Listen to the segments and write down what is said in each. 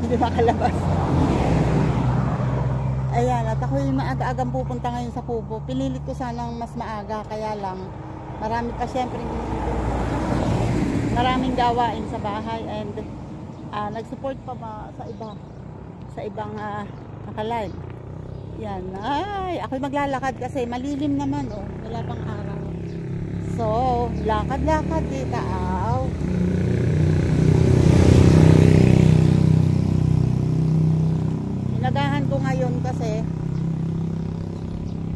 hindi makalabas. Ayan, at ako yung maaga-agang pupunta ngayon sa Kubo. Pinilit ko sanang mas maaga, kaya lang marami pa syempre maraming gawain sa bahay, and nag-support pa ba sa ibang naka-live. Yan, ay ako'y maglalakad kasi malilim naman, oh, wala pang araw. So lakad-lakad dito, inagahan ko ngayon kasi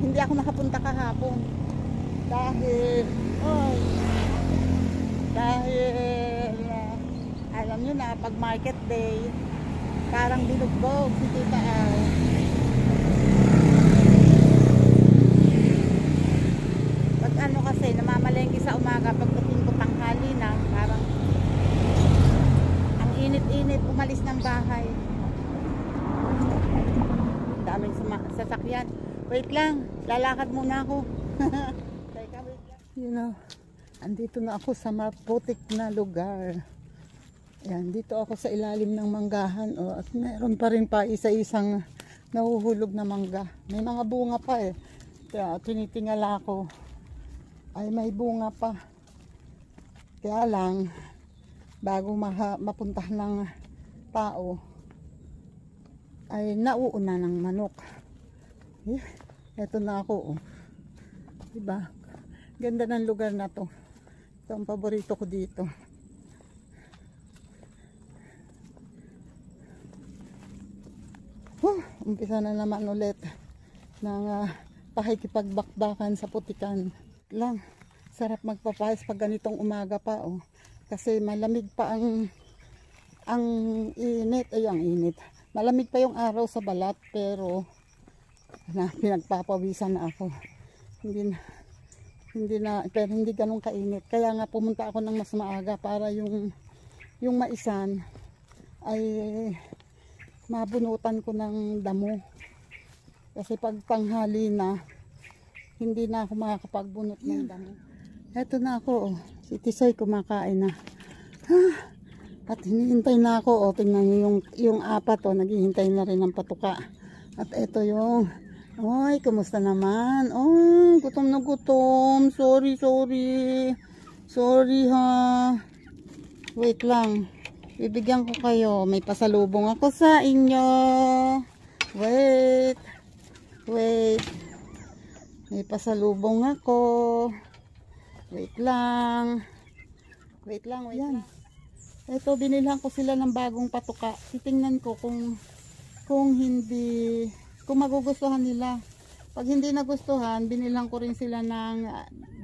hindi ako nakapunta kahapon dahil alam nyo na, pag market day parang binugbog si Tita Al. Pag ano kasi namamalengke sa umaga, pagdating ko tanghali na, parang ang init-init, umalis ng bahay, daming sasakyan. Wait lang, lalakad muna ako. Teka, wait lang. You know, andito na ako sa maputik na lugar. Ayan, dito ako sa ilalim ng manggahan, oh, at meron pa rin pa isa-isang nahuhulog na mangga. May mga bunga pa eh. Kaya tinitingala ko, ay may bunga pa. Kaya lang, bago mapunta ng tao, ay nauuna ng manok. Eto na ako, oh. Diba? Ganda ng lugar na to. Ito ang paborito ko dito. Umpisa na naman ulit ng pakikipagbakbakan sa putikan lang. Sarap magpapayas pag ganitong umaga pa, oh. Kasi malamig pa ang init, ay ang init. Malamig pa yung araw sa balat, pero pinagpapawisan na ako. Pero hindi ganun kainit. Kaya nga pumunta ako ng mas maaga para yung maisan ay mabunutan ko ng damo. Kasi pag tanghali na, hindi na ako makakapagbunot ng damo. Eto na ako, oh. Si Tisoy kumakain na. At hinihintay na ako, oh. Tingnan nyo yung apat, oh. Naghihintay na rin ng patuka. At eto yung, oy, kumusta naman? Oh, gutom na gutom. Sorry ha. Wait lang. Bibigyan ko kayo. May pasalubong ako sa inyo. Wait. May pasalubong ako. Wait lang. Yan. Ito, binilhan ko sila ng bagong patuka. Titingnan ko kung magugustuhan nila. Pag hindi nagustuhan, binilhan ko rin sila ng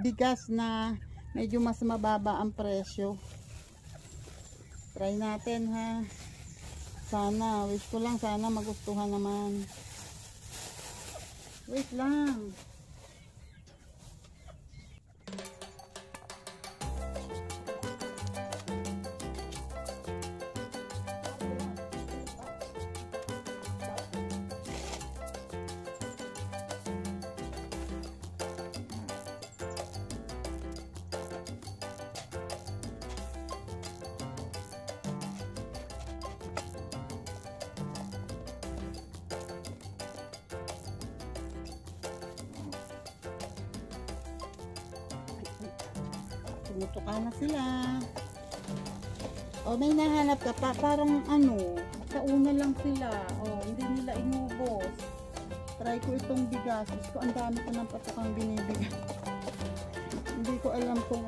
bigas na medyo mas mababa ang presyo. Try natin, ha. Sana, wish ko lang sana magustuhan naman. Wait lang. Tumutuka na sila. O, may nahanap ka pa. Parang sa una lang sila. O, hindi nila inubos. Try ko itong bigas. Gusto, ang dami ko ng patukang binibigay. Hindi ko alam kung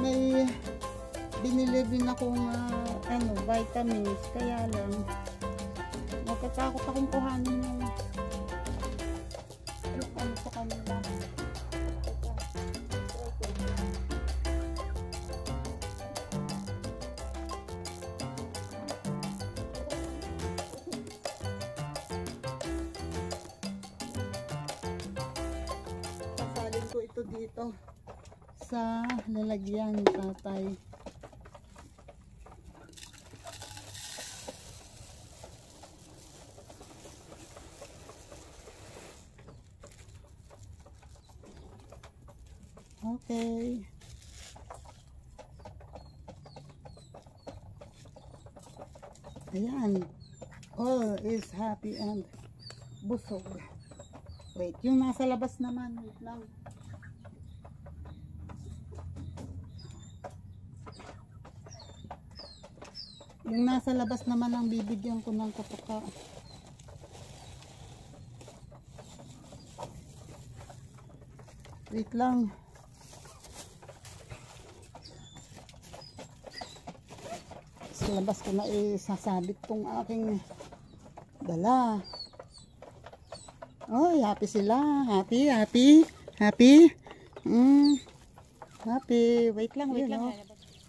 may binili din akong vitamins. Kaya lang, natatakot akong kuhanin yung sa kanila. Ito dito sa lalagyan, tatay. Okay. Ayan. All is happy and busog. Wait, yung nasa labas naman. Wait lang. Yung nasa labas naman ang bibigyan ko ng kapaka. Wait lang. Sa labas ko na isasabit tong aking dala. Oy, happy sila. Happy, happy, happy. Happy. Wait lang, wait lang.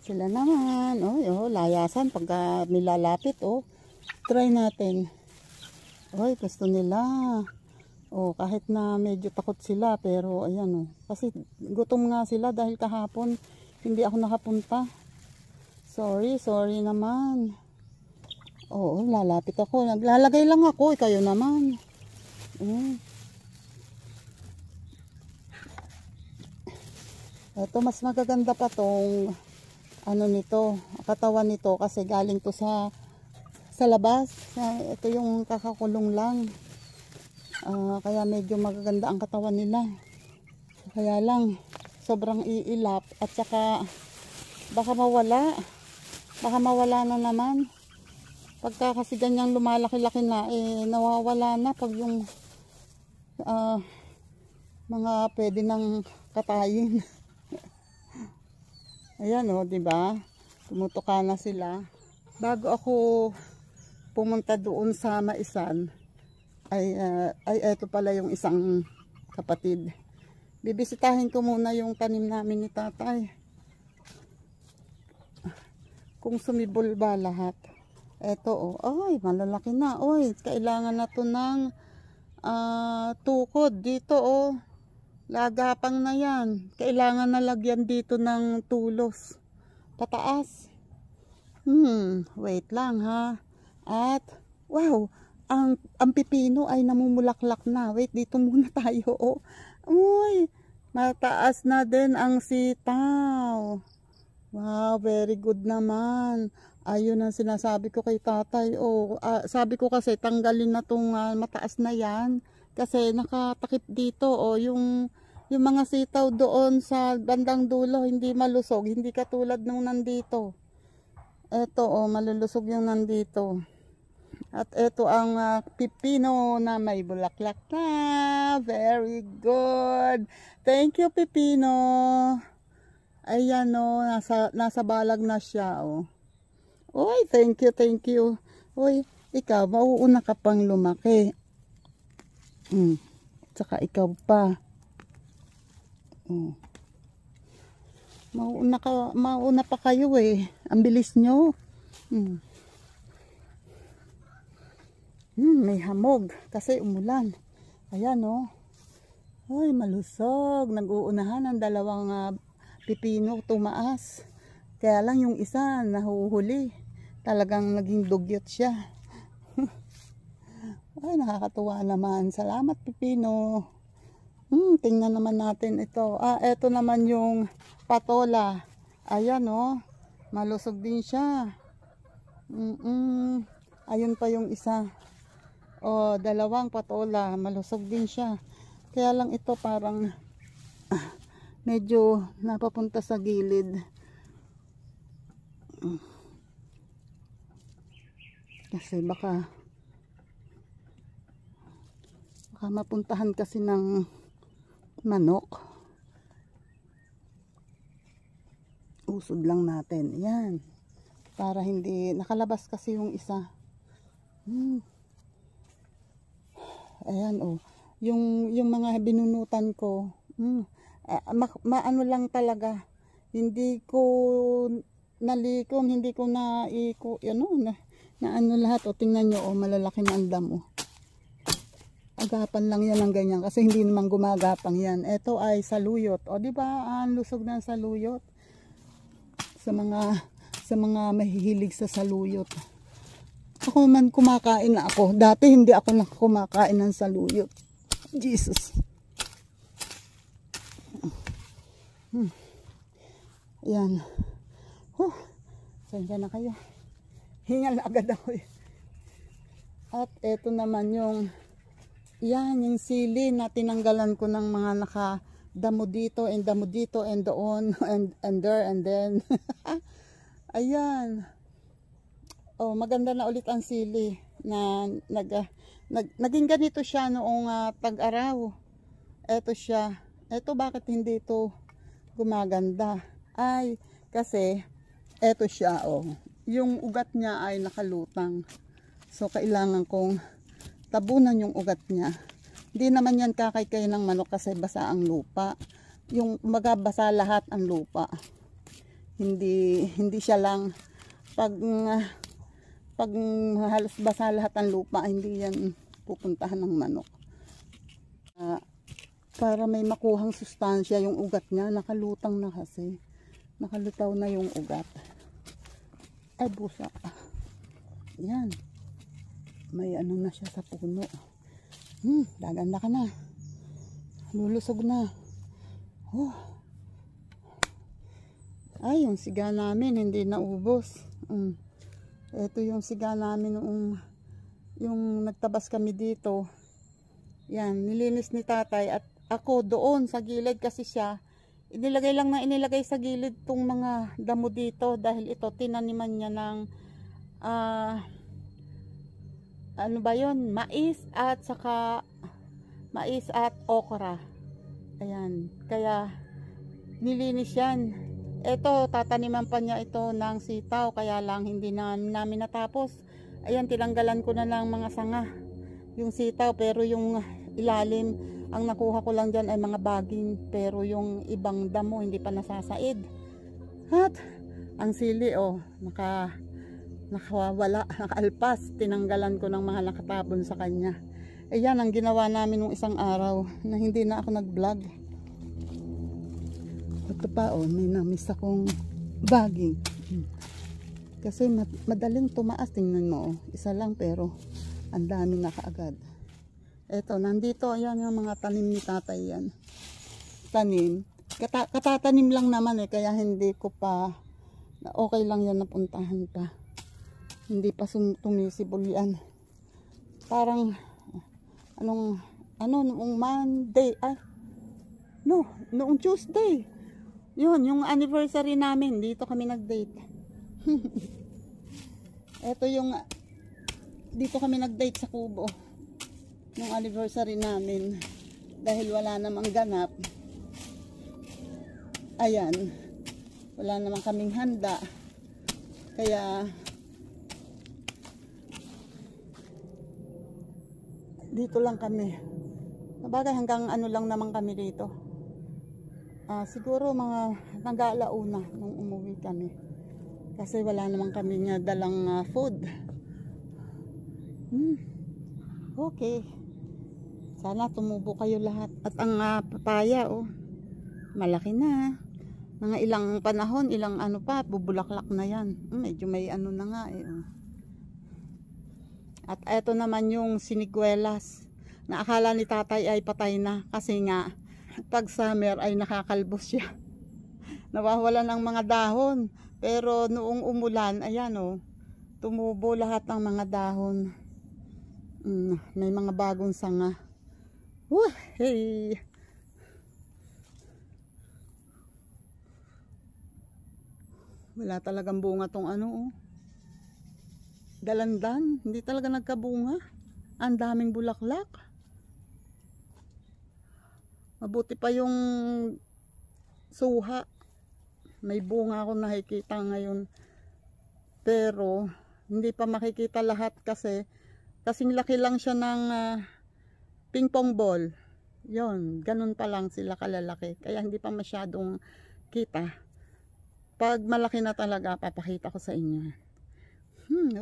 Sila naman. Oy, layasan pagka nilalapit, Try natin. Oy, gusto nila. Kahit na medyo takot sila, pero ayan, kasi gutom nga sila dahil kahapon hindi ako nakapunta. Sorry naman. Lalapit ako. Naglalagay lang ako, kayo naman. Ito, mas magaganda pa tong nito, katawan nito kasi galing to sa labas. Ito yung kakakulong lang. Kaya medyo magaganda ang katawan nila. Kaya lang sobrang iilap at saka baka mawala na naman. Pagka kasi ganyang lumalaki-laki na, nawawala na pag yung mga pwede nang katayin. Ayan, diba? Tumutuka na sila. Bago ako pumunta doon sa Maisan, ay eto pala yung isang kapatid. Bibisitahin ko muna yung tanim namin ni tatay. Kung sumibol ba lahat. Eto, ay, malalaki na. Oy, kailangan na to ng tukod dito, lagapang na yan. Kailangan na lagyan dito ng tulos pataas. Wait lang ha. At wow, ang pipino ay namumulaklak na. Wait, dito muna tayo. Uy, mataas na din ang sitaw. Wow, very good naman. Ayun ang sinasabi ko kay tatay. Sabi ko kasi tanggalin na tong mataas na yan. Kasi nakatakip dito. Yung mga sitaw doon sa bandang dulo, hindi malusog. Hindi katulad nung nandito. Eto, malulusog yung nandito. At ito ang pipino na may bulaklak na. Very good. Thank you, pipino. Ayan, nasa balag na siya, Oy, thank you. Oy, ikaw, mauuna ka pang lumaki. Tsaka ikaw pa. Mauna pa kayo Ang bilis nyo. May hamog kasi umulan. Ayan, Ay, malusog. Nag-uunahan ang dalawang pipino tumaas. Kaya lang yung isa nahuhuli. Talagang naging dugyot siya. Ay, nakakatuwa naman. Salamat, pipino. Tingnan naman natin ito. Ito naman yung patola. Ayan, malusog din siya. Ayun pa yung isa. Dalawang patola. Malusog din siya. Kaya lang ito parang medyo napapunta sa gilid. Kasi baka mapuntahan kasi ng manok. Usod lang natin. Yan. Para hindi nakalabas kasi yung isa. Ayan, yung mga binunutan ko. Maano lang talaga. Hindi ko nalikom, hindi ko na ano lahat. Tingnan nyo, malalaki na ang damo. Agapan lang yan ng ganyan kasi hindi naman gumagapang yan. Ito ay saluyot. Di ba? Ang lusog ng saluyot. Sa mga mahihilig sa saluyot. Ako man kumakain na ako. Dati hindi ako kumakain ng saluyot. Jesus. Yan. Sensya na kayo. Hingal na agad ako eh. At eto naman yung, yan, yung sili na tinanggalan ko ng mga nakadamo dito and doon and there and then. Ayan. Oh, maganda na ulit ang sili na naging ganito siya noong tag-araw. Eto siya. Eto bakit hindi ito gumaganda? Ay, kasi eto siya, oh. Yung ugat niya ay nakalutang. So, kailangan kong tabunan yung ugat niya. Hindi naman yan kakaykay ng manok kasi basa ang lupa. Yung magabasa lahat ang lupa. Hindi siya lang pag halos basa lahat ang lupa, hindi yan pupuntahan ng manok. Para may makuhang sustansya yung ugat niya, nakalutang na kasi. Nakalutaw na yung ugat. Ay, busa. Yan. May ano na siya sa puno. Gaganda ka na. Lulusog na. Oh. Ay, yung siga namin hindi naubos. Ito yung siga namin noong yung nagtabas kami dito. Yan, nilinis ni tatay at ako doon sa gilid kasi siya inilagay lang na inilagay sa gilid tong mga damo dito dahil ito tinaniman niya ng ano ba yun? Mais at saka mais at okra. Ayan, kaya nilinis yan. Ito, tataniman pa niya ito ng sitaw, kaya lang hindi namin natapos. Ayan, tinanggalan ko na ng mga sanga yung sitaw, pero yung ilalim, ang nakuha ko lang dyan ay mga baging, pero yung ibang damo hindi pa nasasaid. At ang sili, oh, nakawala, nakaalpas. Tinanggalan ko ng mga nakatabon sa kanya. Ayan ang ginawa namin nung isang araw na hindi na ako nag-vlog. Ito pa, oh, may namis akong baging. Kasi madaling tumaas. Tingnan mo, oh, isa lang pero ang dami na kaagad. Eto, nandito, ayan yung mga tanim ni tatay yan. Tanim. Katatanim lang naman eh, kaya hindi ko pa, okay lang yan napuntahan pa. Hindi pa tumisibol yan. Parang, noong Monday, noong Tuesday. Yun, yung anniversary namin, dito kami nag-date. Ito yung, dito kami nag-date sa Kubo. Yung anniversary namin. Dahil wala namang ganap. Ayan. Wala namang kaming handa. Kaya, dito lang kami. Sabagay hanggang ano lang naman kami dito. Siguro mga nag-aalauna nung umuwi kami. Kasi wala naman kami nga dalang food. Okay. Sana tumubo kayo lahat. At ang papaya, oh, malaki na. Mga ilang panahon, ilang ano pa, bubulaklak na yan. Medyo may ano na nga eh. At eto naman yung siniguelas na akala ni tatay ay patay na kasi nga pag summer ay nakakalbos siya. Nawawala ng mga dahon. Pero noong umulan, ayan oh, tumubo lahat ng mga dahon. May mga bagong sanga. Hey! Wala talagang bunga tong ano oh. Dalandan, hindi talaga nagkabunga. Ang daming bulaklak. Mabuti pa yung suha. May bunga ako nakikita ngayon. Pero hindi pa makikita lahat kasi kasing laki lang siya ng ping pong ball. Yon, ganun pa lang sila kalalaki. Kaya hindi pa masyadong kita. Pag malaki na talaga, papakita ko sa inyo.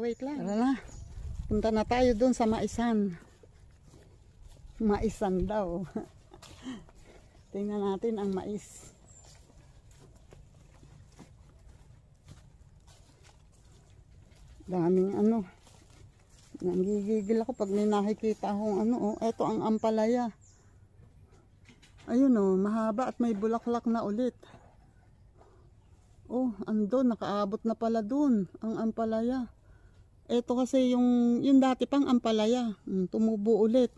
Wait lang. Tara na. Punta na tayo dun sa maisan. Maisan daw. Tingnan natin ang mais. Daming ano. Nanggigigil ako pag may nakikita akong ano. Oh, eto ang ampalaya. Ayun oh, mahaba at may bulaklak na ulit. Oh, andun, nakaabot na pala dun ang ampalaya. Ito kasi yung dati pang ampalaya, tumubo ulit.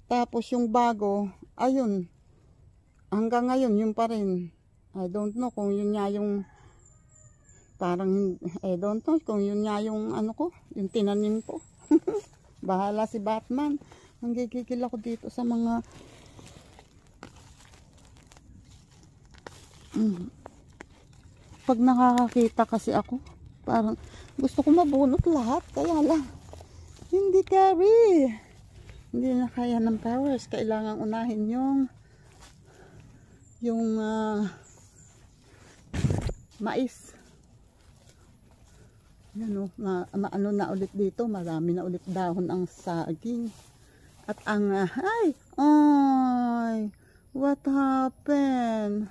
Tapos yung bago, ayun, hanggang ngayon yun pa rin. I don't know kung yun nga yung parang, I don't know kung yun nga yung ano ko, yung tinanim ko. Bahala si Batman. Nanggigigil ako dito sa mga pag nakakakita kasi ako, parang gusto ko mabunot lahat, kaya lang hindi carry, hindi na kaya ng powers. Kailangan unahin yung mais. Yan o, ano na ulit dito, marami na ulit dahon ang saging. At ang, ay, what happened?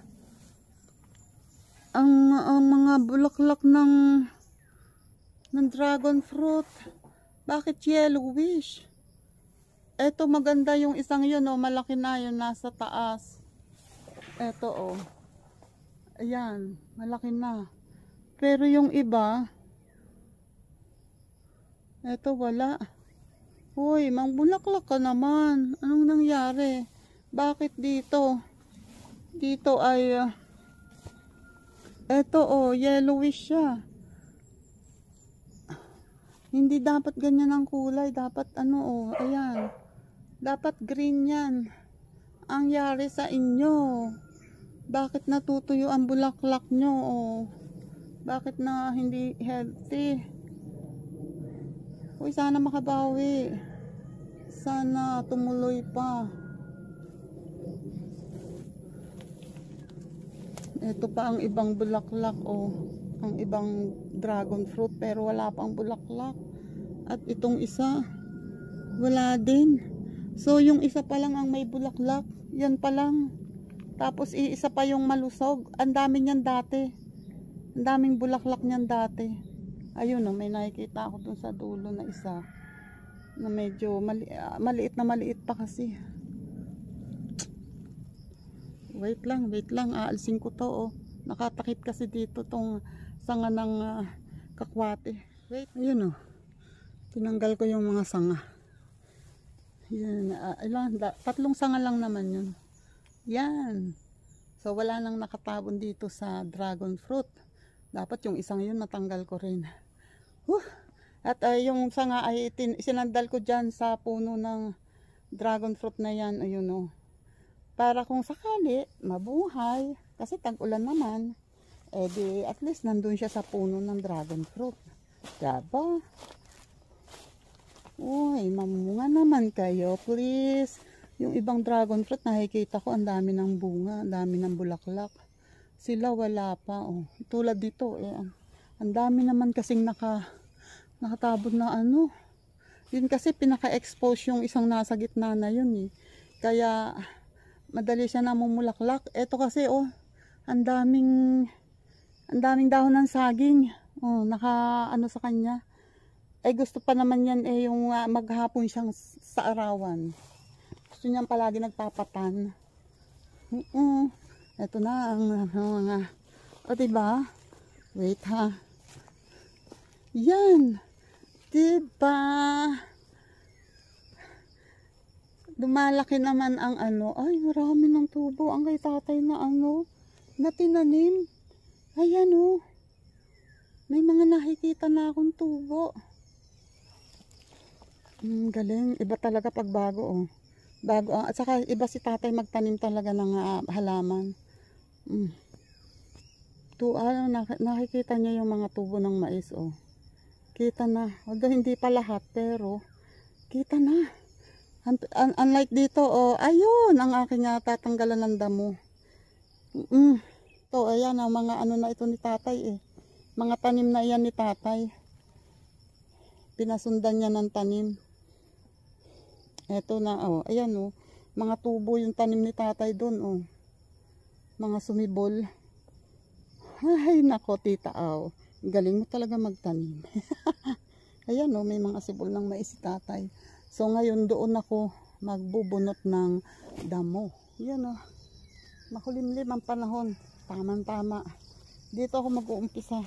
Ang mga bulaklak ng dragon fruit, bakit yellowish? Eto maganda yung isang yun, oh, malaki na yun, nasa taas. Eto, oh, ayan, malaki na. Pero yung iba, eto wala. Hoy, mangbulaklak ka naman. Anong nangyari? Bakit dito? Dito ay eto oh, yellowish siya. Hindi dapat ganyan ang kulay. Dapat ano oh, ayan. Dapat green yan. Ang yari sa inyo. Bakit natutuyo ang bulaklak nyo oh? Bakit na hindi healthy? Uy, sana makabawi. Sana tumuloy pa. Ito pa ang ibang bulaklak oh. Ang ibang dragon fruit pero wala pang bulaklak. At itong isa wala din. So yung isa pa lang ang may bulaklak. Yan pa lang. Tapos isa pa yung malusog. Ang dami niyan dati. Ang daming bulaklak niyan dati. Ayun oh, may nakikita ako dun sa dulo na isa. Na medyo maliit na maliit pa kasi. Wait lang, aalisin ko to oh. Nakatakip kasi dito tong sanga ng kakwate. Wait, ayun oh. Tinanggal ko yung mga sanga. Yan, tatlong sanga lang naman yun. Yan. So wala nang nakatabon dito sa dragon fruit. Dapat yung isang yun natanggal ko rin. At yung sanga ay sinandal ko dyan sa puno ng dragon fruit na yan. Ayun o. Para kung sakali mabuhay. Kasi tag-ulan naman. Eh di at least nandun siya sa puno ng dragon fruit. Diba? Uy, mamunga naman kayo please. Yung ibang dragon fruit nakikita ko ang dami ng bunga. Ang dami ng bulaklak. Sila wala pa. Oh. Tulad dito eh. Ang dami naman kasing nakatabon na ano. Yun kasi pinaka-expose yung isang nasa gitna na yun eh. Kaya madali siya namumulaklak. Ito kasi oh, ang daming dahon ng saging. Oh, naka ano sa kanya. Ay gusto pa naman yan eh yung maghapon siyang sa arawan. Gusto niyang palagi nagpapatan. Ito na ang mga o diba? Wait ha. Yan. Diba? Lumalaki naman ang ano. Ay, marami ng tubo. Ang kay tatay na ano, na tinanim. Ayan o. May mga nakikita na akong tubo. Galing. Iba talaga pag bago oh. Bago. At saka iba si tatay magtanim talaga ng halaman. Nakikita niya yung mga tubo ng mais oh. Kita na. Although hindi pa lahat pero kita na. Unlike dito oh, ayun ang aking tatanggalan ng damo. To ayan ang mga ano na ito ni tatay eh. Mga tanim na yan ni tatay. Pinasundan niya ng tanim. Eto na oh, ayan oh. Mga tubo yung tanim ni tatay doon oh. Mga sumibol. Ay nako tita oh. Galing mo talaga magtanim. Ayan oh, may mga sibol ng mais si tatay. So ngayon doon ako magbubunot ng damo. Yan oh. Makulimlim ang panahon. Tama-tama. Dito ako mag-uumpisa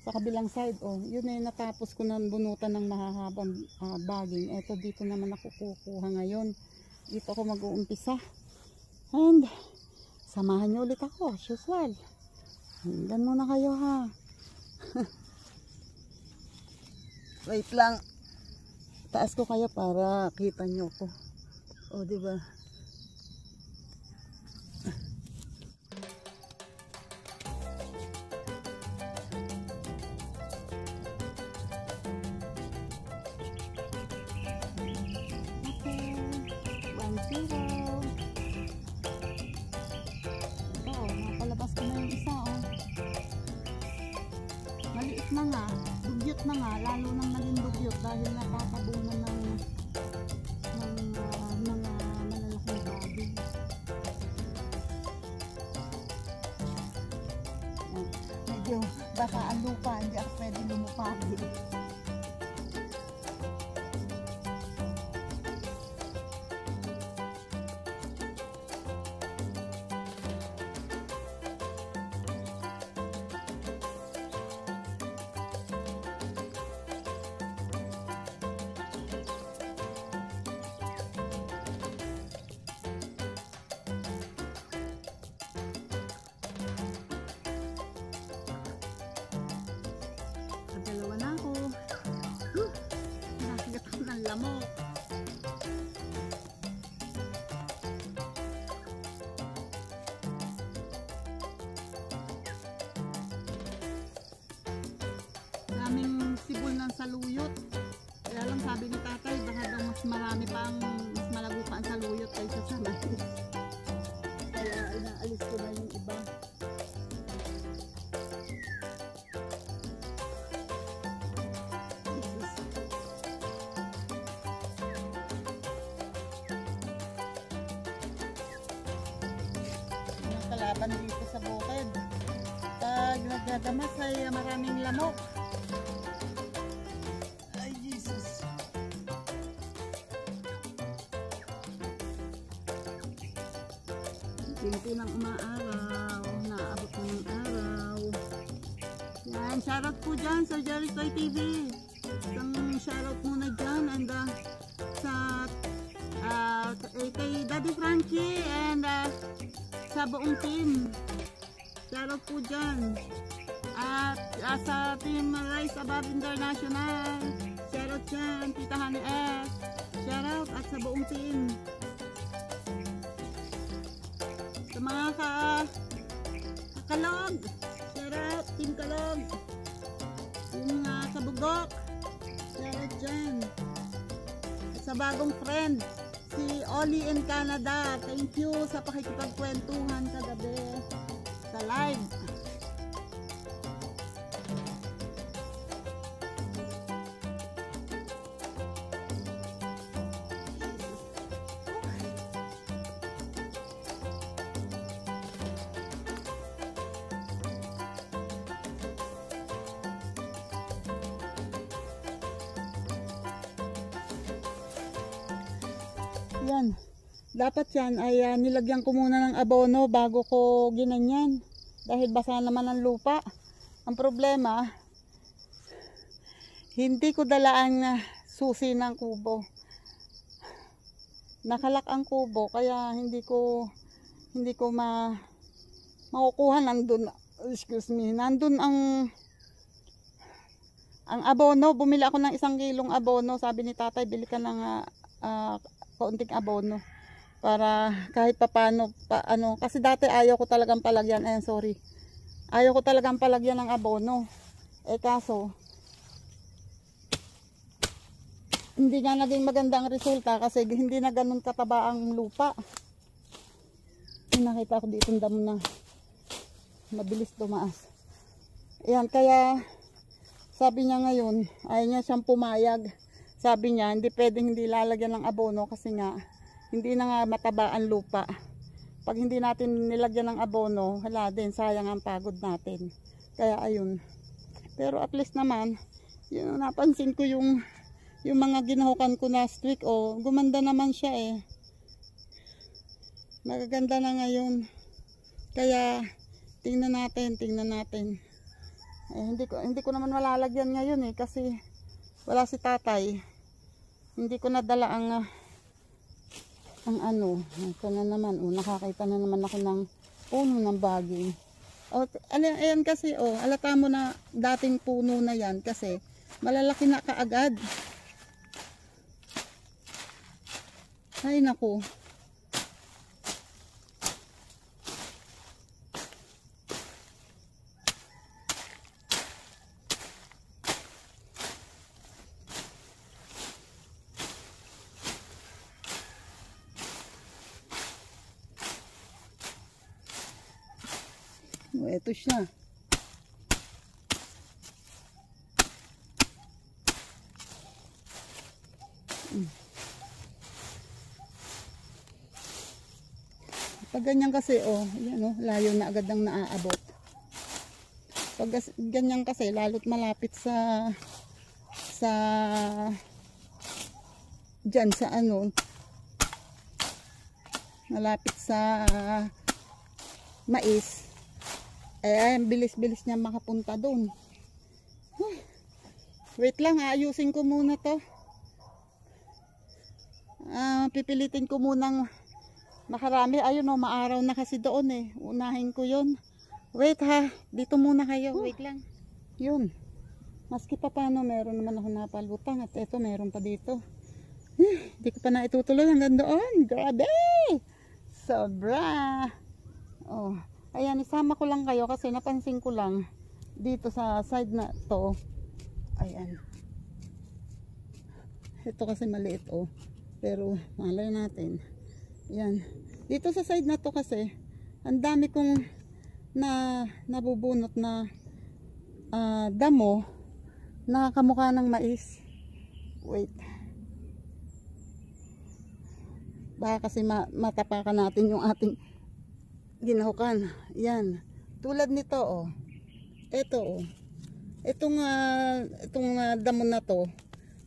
sa kabilang side, oh, yun ay natapos ko na bunutan ng mahahabang baging. Eto dito naman ako kukuha ngayon. Dito ako mag-uumpisa. And samahan niyo ulit ako as usual. Hanggang muna kayo ha. Wait lang. Taas ko kayo para kita niyo ko. Oh, di ba? Napalabas ko na yung isa, oh. Maliit na nga, dugyot na nga, lalo nang naging dugyot dahil natatabunan ng mga malalaking bagay. Medyo baka ang lupa, hindi ako pwede lumupagi. Dalawa na ako. Nakagat ako ng lamok. Daming sibol ng saluyot. Kaya lang sabi ni tatay, baka daw mas marami pa mas malago pa ang saluyot kaysa sa mais. Kaya inaalis ko na yung iba. Kalaban dito sa bukid. Pag nagdadamas ay maraming lamok. Ay, Jesus. Pinti ng umaaraw. Naabot na ng araw. Yan, shoutout po dyan sa Jerry Toy TV. Isang shoutout muna dyan. And kay Daddy Frankie and sa buong team. Shoutout po dyan. At sa Team Rise Above International. Shoutout dyan. Tita Honey S. Shoutout at sa buong team. Sa mga kakalog. Shoutout Team Kalog. Yung mga kabugok. Shoutout dyan. At sa bagong friend. Si Oli in Canada, thank you sa pakikipagkwentuhan kagabi sa live. Yan. Dapat yan ay nilagyan ko muna ng abono bago ko ginanyan. Dahil basa naman ang lupa. Ang problema, hindi ko dala ang susi ng kubo. Nakalak ang kubo kaya hindi ko makukuha nandun. Excuse me. Nandun ang abono. Bumili ako ng 1 kilong abono. Sabi ni tatay, bili ka ng kaunting abono para kahit papano kasi dati ayaw ko talagang palagyan, ayaw ko talagang palagyan ng abono, kaso hindi nga naging magandang resulta kasi hindi na ganun kataba ang lupa. Nakita ko dito ang damo na mabilis tumaas. Ayan, kaya sabi niya ngayon ayaw niya siyang pumayag. Sabi niya, hindi pwedeng hindi lalagyan ng abono kasi nga, hindi na nga mataba ang lupa. Pag hindi natin nilagyan ng abono, wala din, sayang ang pagod natin. Kaya ayun. Pero at least naman, yun, napansin ko yung mga ginahukan ko last week, gumanda naman siya Magaganda na ngayon. Kaya, tingnan natin. Eh, hindi ko naman malalagyan ngayon eh kasi wala si tatay. Hindi ko nadala ang ano. Ito na naman. Nakakita na naman ako ng puno ng baging. Ayan kasi alata mo na dating puno na yan kasi malalaki na kaagad. Ay naku. Ito siya. Pag ganyan kasi, yan layo na agad ang naaabot. Pag ganyan kasi, lalo't malapit sa dyan sa malapit sa mais. Eh, bilis-bilis niya makapunta doon. Wait lang, ayusin ko muna to. Pipilitin ko munang makarami. Ayun maaraw na kasi doon eh. Unahin ko yun. Wait ha, dito muna kayo. Wait lang. Yun. Maski pa paano, meron naman ako napalutang. At eto, meron pa dito. Hindi ko pa na itutuloy hanggang doon. Grabe! Sobra! Ayan, isama ko lang kayo kasi napansin ko lang dito sa side na to. Ayan. Ito kasi maliit pero malay natin. Ayan. Dito sa side na to kasi ang dami kong nabubunot na damo na kamukha ng mais. Wait. Baka kasi matapakan natin yung ating ginahukan. Yan. Tulad nito Ito Itong damo na to,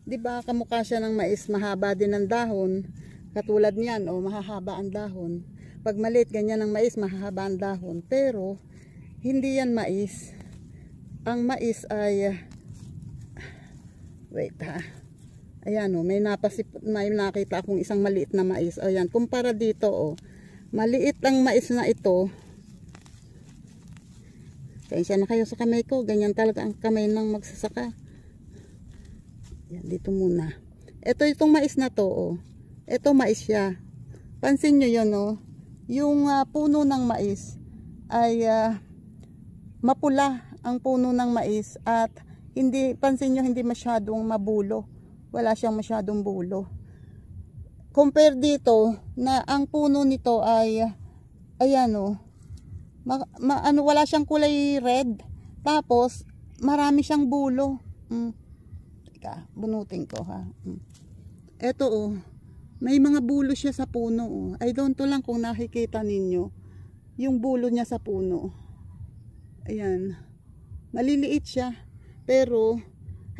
'di ba kamukha siya ng mais, mahaba din ang dahon. Katulad niyan, mahahaba ang dahon. Pag maliit ganyan ang mais, mahahaba ang dahon. Pero hindi yan mais. Ang mais ay wait ha. Ayan may nakita akong isang maliit na mais. Ayan, kumpara dito maliit ang mais na ito. Kaya na kayo sa kamay ko. Ganyan talaga ang kamay ng magsasaka. Yan, dito muna. Ito itong mais na to. Ito mais siya. Pansin nyo yun yung puno ng mais ay mapula ang puno ng mais. At pansin nyo hindi masyadong mabulo. Wala siyang masyadong bulo. Compare dito na ang puno nito ay ayan wala siyang kulay red, tapos marami siyang bulo. Teka, bunutin ko ha. Ito may mga bulo siya sa puno I don't know lang kung nakikita ninyo yung bulo niya sa puno. Ayan, maliliit siya pero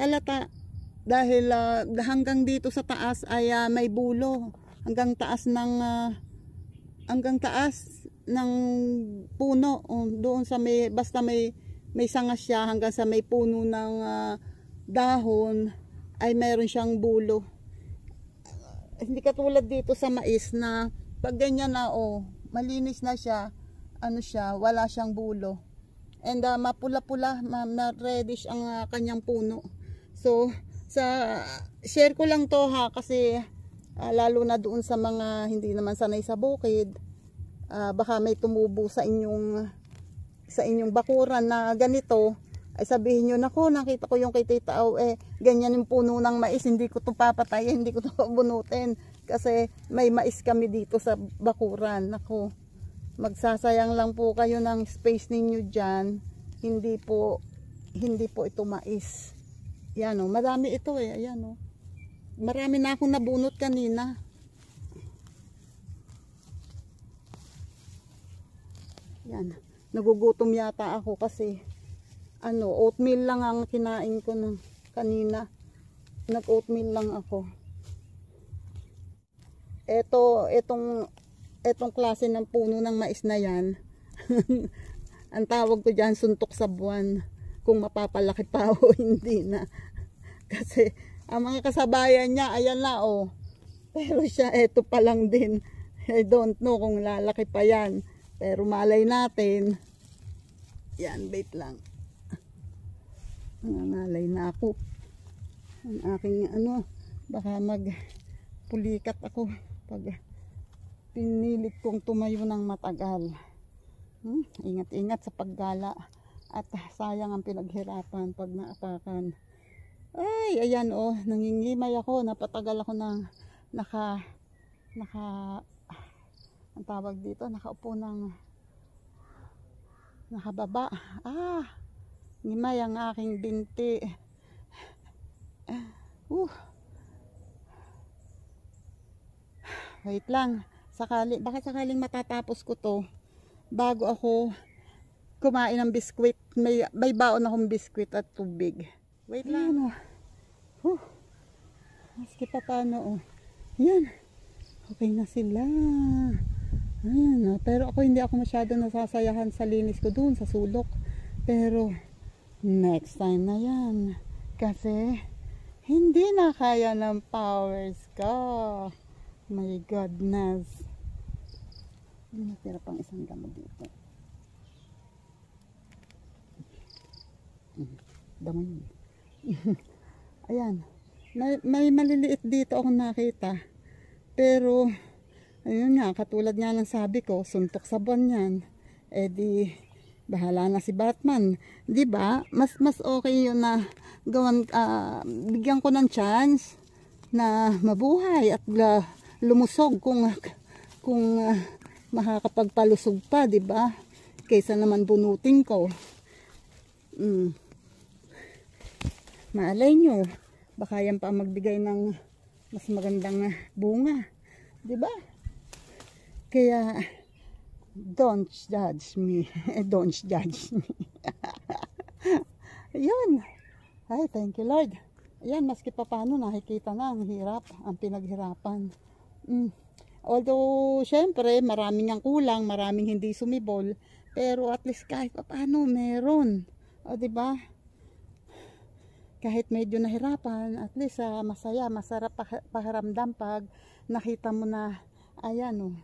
halata dahil hanggang dito sa taas ay may bulo hanggang taas ng puno doon sa basta may sangas siya hanggang sa may puno ng dahon ay meron siyang bulo. Hindi katulad dito sa mais na pag ganyan na malinis na siya, wala siyang bulo. And mapula-pula, reddish ang kanyang puno. So share ko lang to ha kasi lalo na doon sa mga hindi naman sanay sa bukid, baka may tumubo sa inyong bakuran na ganito, ay sabihin nyo, nako nakita ko yung kay Tita ganyan yung puno ng mais, hindi ko to papatayin, hindi ko to bunutin kasi may mais kami dito sa bakuran. Nako, magsasayang lang po kayo ng space ninyo dyan. Hindi po ito mais. Yan madami ito ayan marami na akong nabunot kanina. Yan, nagugutom yata ako kasi oatmeal lang ang kinain ko kanina. Nag-oatmeal lang ako. Etong klase ng puno ng mais na yan. Ang tawag ko diyan suntok sa buwan. kung mapapalaki pa o hindi na. Kasi ang mga kasabayan niya, ayan na oh. Pero siya, eto pa lang din. I don't know kung lalaki pa yan. Pero malay natin. Yan, wait lang. Nangalay na ako. Ang aking ano, baka magpulikat ako pag pinilit kong tumayo ng matagal. Ingat-ingat sa paggala. At sayang ang pinaghirapan pag naapakan. Ay, ayan oh, nangingimay ako. Napatagal ako ng ang tawag dito, nakaupo ng nakababa. Ngimay ang aking binti. Wait lang. Baka sakaling matatapos ko to bago ako kumain ng biskwit. May baon akong biskwit at tubig. Wait lang. Maski pa paano oh. Yan. Okay na sila. Ayan. Pero ako hindi ako masyado nasasayahan sa linis ko dun sa sulok. Pero next time na yan. Kasi hindi na kaya ng powers ko. My goodness. Natira pang isang damo dito. Damo yun. Ayan. May maliliit dito akong nakita. Pero ayun nga, katulad nga ng sabi ko, suntok sa buwan yan. Eh di bahala na si Batman. 'Di ba? Mas okay 'yun na gawan, bigyan ko ng chance na mabuhay at lumusog kung makakapagpalusog pa, 'di ba? Kaysa naman bunutin ko. Malay nyo, baka yan pa magbigay ng mas magandang bunga, 'di ba? Kaya don't judge me. Don't judge me. Ayun. Ay, thank you Lord. Ayan, maski pa paano nakikita na ang hirap, ang pinaghirapan. Although syempre maraming ang kulang, maraming hindi sumibol, pero at least kahit pa paano meron. O 'di ba? Kahit medyo nahirapan, at least masaya, masarap pakiramdam pag nakita mo na ayan oh,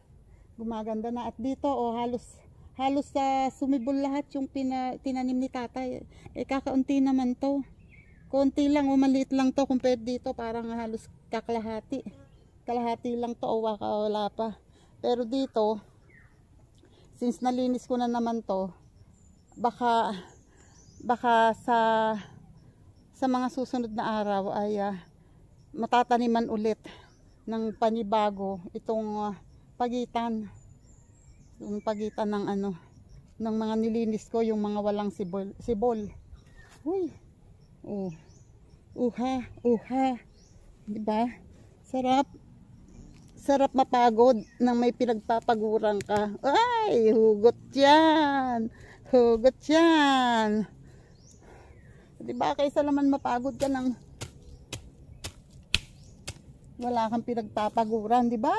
gumaganda na. At dito oh, halos sumibol lahat yung tinanim ni tatay. Kakaunti naman to. Konti lang o maliit lang to compared dito, parang halos kakalahati. Kalahati lang to o wala pa. Pero dito, since nalinis ko na naman to, baka sa mga susunod na araw ay matataniman ulit ng panibago itong pagitan ng ng mga nilinis ko, yung mga walang sibol. Uy. Uha. Diba? Sarap mapagod nang may pinagpapaguran ka. Ay, hugot yan. Diba, kaysa naman mapagod ka ng wala kang pinagpapaguran, diba?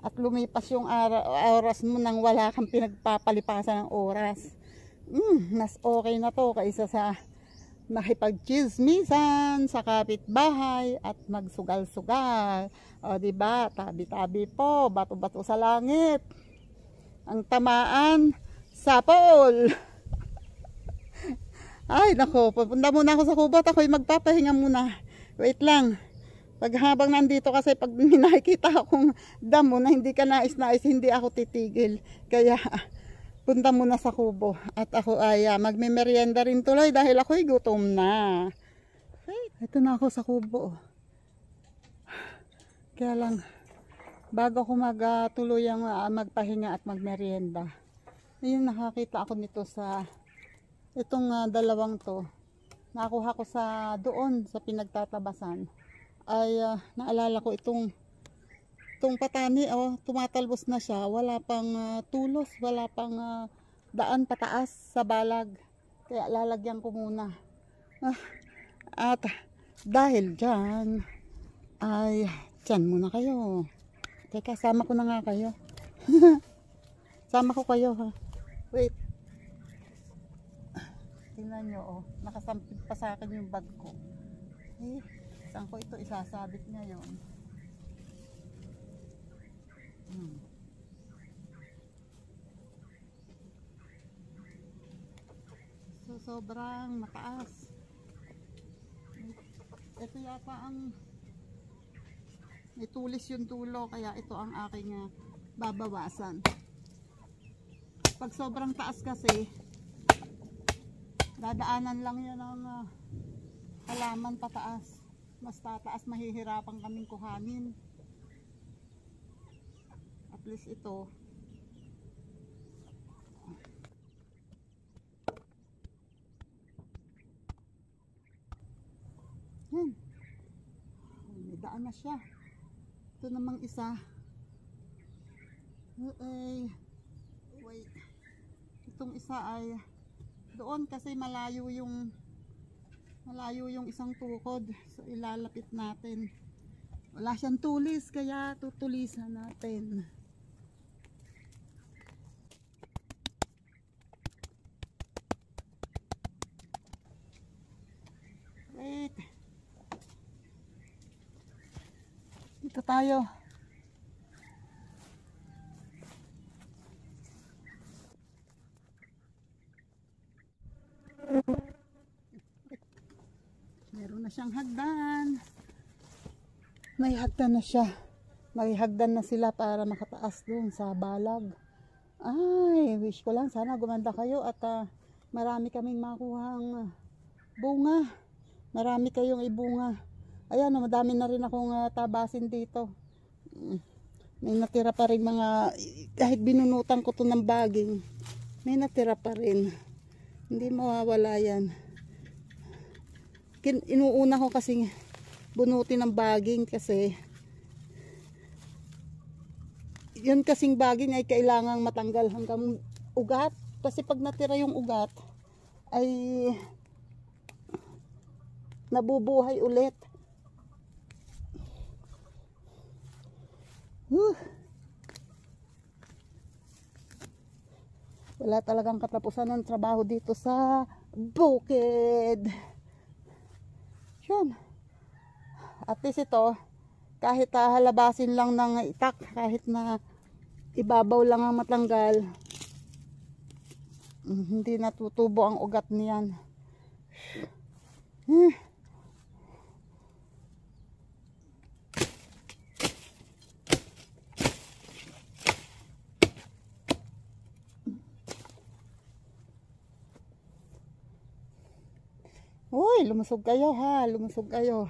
At lumipas yung oras mo nang wala kang pinagpapalipasan ng oras. Mas okay na to kaysa sa makipagchismisan sa kapitbahay at magsugal-sugal. O diba, tabi-tabi po, bato-bato sa langit. Ang tamaan sa pole. Ay nako, pupunta muna ako sa kubot. Ako'y magpapahinga muna. Wait lang. Habang nandito kasi pag nakikita akong damo na hindi ka nais-nais, hindi ako titigil. Kaya punta muna sa kubo. At ako ay magme-merienda rin tuloy dahil ako'y gutom na. Ito na ako sa kubo. Kaya lang, bago ako magtuluyang magpahinga at magmerienda, ayun, nakakita ako nito sa itong dalawang to. Nakuha ko sa doon sa pinagtatabasan. Ay naalala ko itong patani, tumatalbos na siya, wala pang tulos, wala pang daan pataas sa balag. Kaya lalagyan ko muna. At dahil dyan ay dyan muna kayo. Teka, sama ko na nga kayo. Sama ko kayo ha. Wait. Tingnan nyo, oh. Nakasampid pa sa akin yung bag ko. Eh, saan ko ito isasabit ngayon? So, sobrang mataas. Ito yata ang itulis yung tulo, kaya ito ang aking babawasan. Pag sobrang taas kasi, dadaanan lang yan ng halaman pataas. Mas tataas, mahihirapan kaming kuhanin. At least ito. Yan. May daan na siya. Ito namang isa. Okay. Wait. Itong isa ay doon kasi malayo yung isang tukod. So ilalapit natin. Wala siyang tulis kaya tutulisan natin. Wait. Dito tayo. Meron na siyang hagdan. May hagdan na siya. May hagdan na sila para makataas doon sa balag. Ay, wish ko lang sana gumanda kayo at marami kaming makuhang bunga. Marami kayong ibunga. Ayan, madami na rin akong tabasin dito. May natira pa rin mga, kahit binunutan ko to ng baging, may natira pa rin. Hindi mawawala yan. Inuuna ko kasi bunutin ng baging kasi yun kasing baging ay kailangang matanggal hanggang ugat. Kasi pag natira yung ugat ay nabubuhay ulit. Wala talagang katapusan ng trabaho dito sa bukid. Yun. At least ito, kahit halabasin lang ng itak, kahit na ibabaw lang ang matanggal, hindi natutubo ang ugat niyan. Uy, lumusog kayo ha, lumusog kayo.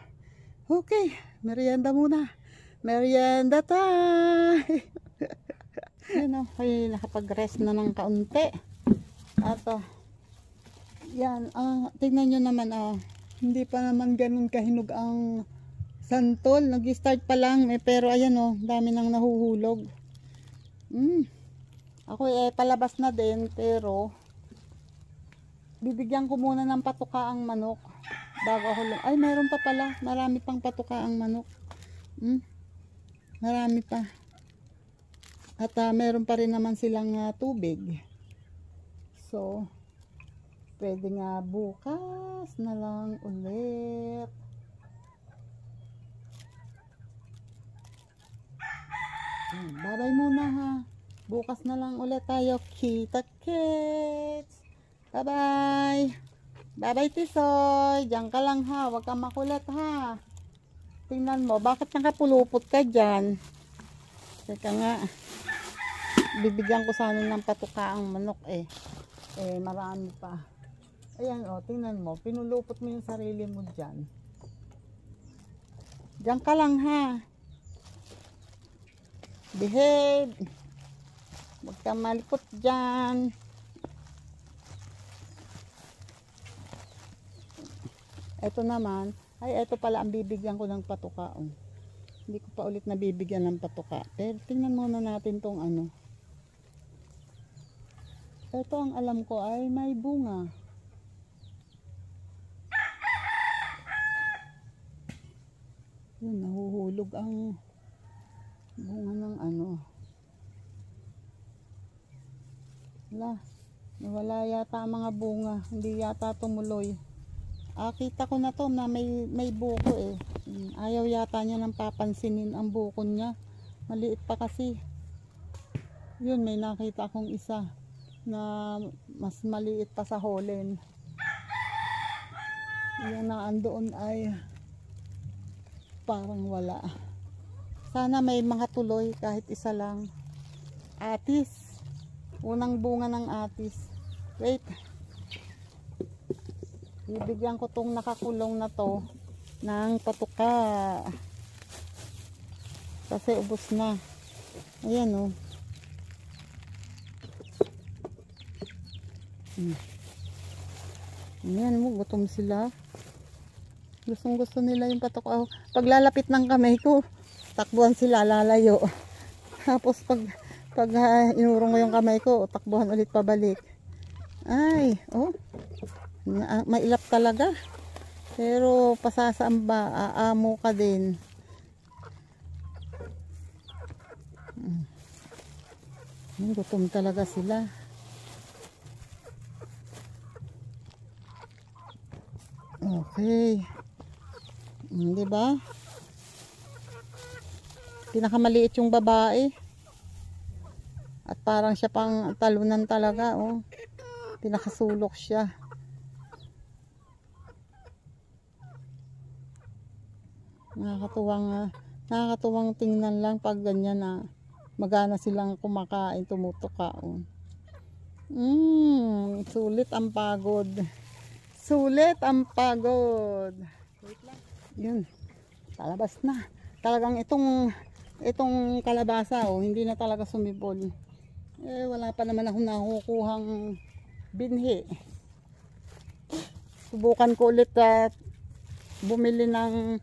Okay, merienda muna. Merienda time. Yan o, nakapag-rest na ng kaunti. At yan, tingnan nyo naman hindi pa naman ganun kahinog ang santol. Nag-start pa lang pero ayan dami nang nahuhulog. Ako palabas na din pero bibigyan ko muna ng patuka ang manok bago ako ay meron pa pala, marami pang patuka ang manok. Marami pa at meron pa rin naman silang tubig, so pwede nga bukas na lang ulit. Bye-bye muna ha, bukas na lang ulit tayo kita kits. Bye-bye. Bye-bye, Tisoy. Diyan ka lang ha. Huwag kang makulit ha. Tingnan mo. Bakit nakapulupot ka dyan? Teka nga. Bibigyan ko sana ng patuka ang manok marami pa. Ayan tingnan mo. Pinulupot mo yung sarili mo dyan. Diyan ka lang ha. Behave. Huwag kang malikot dyan. Ito naman, ito pala ang bibigyan ko ng patuka. Hindi ko pa ulit nabibigyan ng patuka. Pero tingnan muna natin tong Ito ang alam ko ay may bunga. Yun, nahuhulog ang bunga ng Wala. Wala yata ang mga bunga. Hindi yata tumuloy. Kita ko na to na may buko eh. Ayaw yata niya nang papansinin ang buko niya. Maliit pa kasi. Yun, may nakita akong isa na mas maliit pa sa holen. Yung na andoon ay parang wala. Sana may mga tuloy kahit isa lang. Atis. Unang bunga ng atis. Wait. Bibigyan ko tong nakakulong na to ng patuka. Kasi ubos na. Ayan o. Ayan mo, gutom sila. Gustong gusto nila yung patuka. Paglalapit ng kamay ko, takbuhan sila, lalayo. Tapos pag inurong ko yung kamay ko, takbuhan ulit pabalik. Ay, oh. Mailap talaga. Pero pasasaan ba, aamo ka din. Gutom talaga sila. Okay. Di ba? Pinakamaliit yung babae. At parang siya pang talunan talaga, oh. Pinakasulok siya. Nakakatuwang tingnan lang pag ganyan na magana silang kumakain, tumutuka, oh. Sulit ang pagod. Sulit ang pagod. Wait lang. Yun. Palabas na. Talagang itong kalabasa, oh, hindi na talaga sumibol. Wala pa naman akong nakukuhang binhi. Subukan ko ulit at bumili ng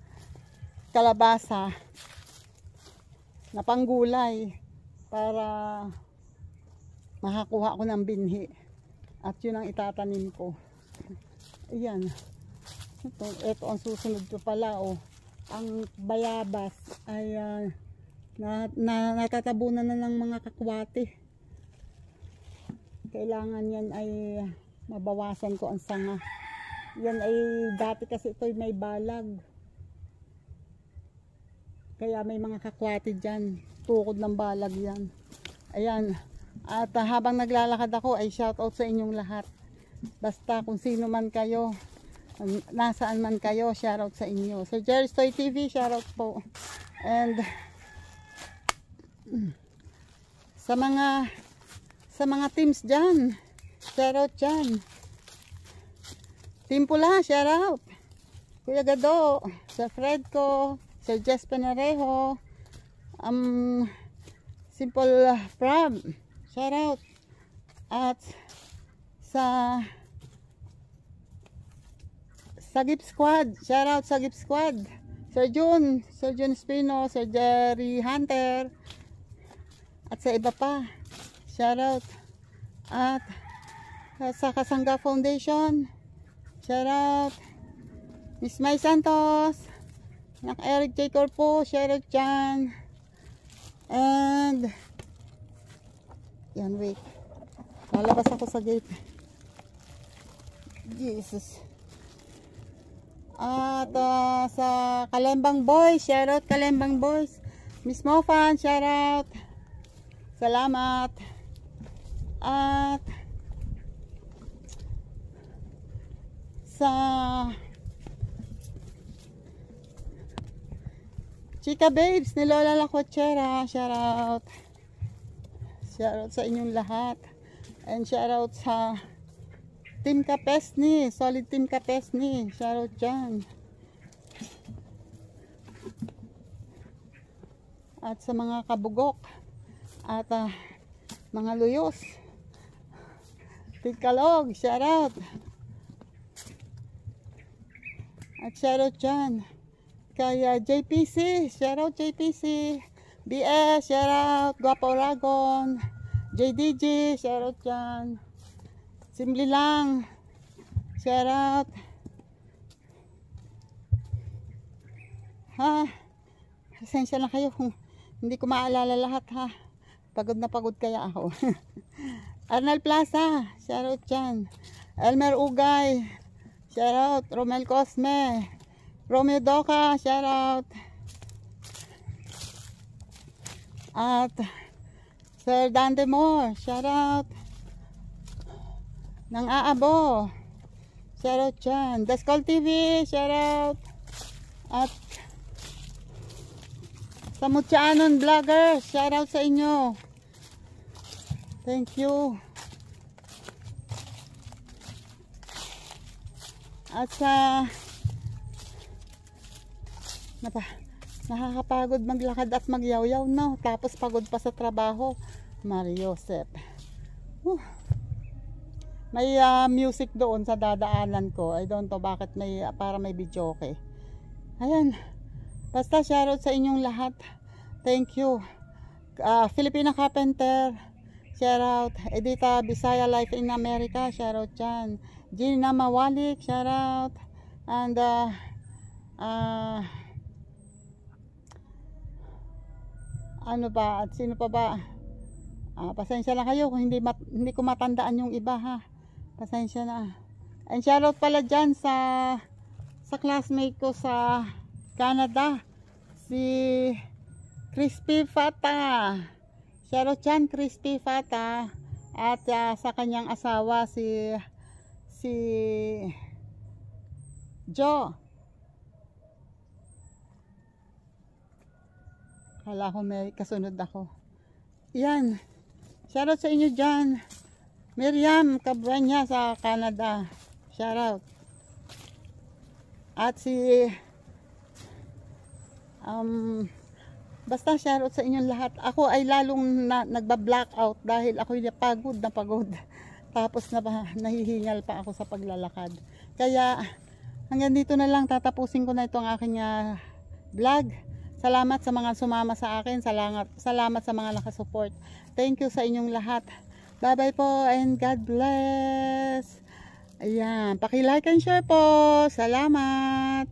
kalabasa na panggulay para makakuha ko ng binhi. At yun ang itatanim ko. Ayan. Ito ang susunod ko pala, oh. Ang bayabas ay natatabunan na ng mga kakwate. Kailangan yan ay mabawasan ko ang sanga. Yan ay dati kasi ito ay may balag. Kaya may mga kakwate dyan. Tukod ng balag yan. Ayan. At habang naglalakad ako ay shoutout sa inyong lahat. Basta kung sino man kayo, nasaan man kayo, shoutout sa inyo. Sir Jerry's Toy TV, shoutout po. And sa mga teams dyan, shoutout dyan. Team Pula, shoutout. Kuya Gado, Sir Fredco, Sir Jess Penarejo, Simple Prab, shoutout. At sa Sagip Squad, shoutout Sagip Squad. Sir Jun Espino, Sir Jerry Hunter, at sa iba pa, shoutout. At sa Kasangga Foundation, shoutout. Miss May Santos, Nak Eric J. Corpo, shoutout dyan. And yan, wait, lalabas ako sa gate. Jesus. At sa Kalembang Boys, shoutout Kalembang Boys. Miss Mofan, shoutout. Salamat. At sa Chika Babes ni Lola Lacochera, shoutout. Shoutout sa inyong lahat. And shoutout sa Team Kapesni, Solid Team Kapesni, shoutout dyan. At sa mga kabugok at mga luyos, Tigkalog, shoutout. At shoutout dyan kay JPC, shoutout JPC, BS, shoutout, Guapo Ragon, JDG, shoutout dyan. Simple lang, shoutout. Pasensya na kayo kung hindi ko maalala lahat, ha. Pagod na pagod kaya ako. Arnal Plaza, shoutout dyan. Elmer Ugay, shoutout. Romel Cosme, Romeo Doca, shoutout. At Sir Dante Moore, shoutout. Nang Aabo, shoutout dyan. Dascol TV, shoutout. At sa Mutyanon Vlogger, shoutout sa inyo. Thank you. At sa nakakapagod maglakad at magyaw-yaw, no? Tapos pagod pa sa trabaho. Mariosep. May music doon sa dadaanan ko. I don't know bakit may para may video okay. Ayan. Basta shoutout sa inyong lahat. Thank you. Filipina Carpenter, shoutout. Edita Bisaya Life in America, shoutout dyan. Gina Mawalik, shoutout. And ano ba? At sino pa ba? Pasensya na kayo kung hindi ko matandaan yung iba, ha. Pasensya na. And shoutout pala dyan sa classmate ko sa Canada, si Crispy Fata. Shoutout dyan, Crispy Fata. At sa kanyang asawa, si Joe. Kala ko may kasunod ako. Yan. Shoutout sa inyo dyan. Miriam Cabranya sa Canada. Shoutout. At si basta shoutout sa inyong lahat. Ako ay lalong nagba-blackout dahil ako'y napagod. Tapos nahihingal pa ako sa paglalakad. Kaya hanggang dito na lang, tatapusin ko na itong aking vlog. Salamat sa mga sumama sa akin. Salamat sa mga nakasupport. Thank you sa inyong lahat. Bye bye po and God bless. Ayan, paki-like and share po. Salamat.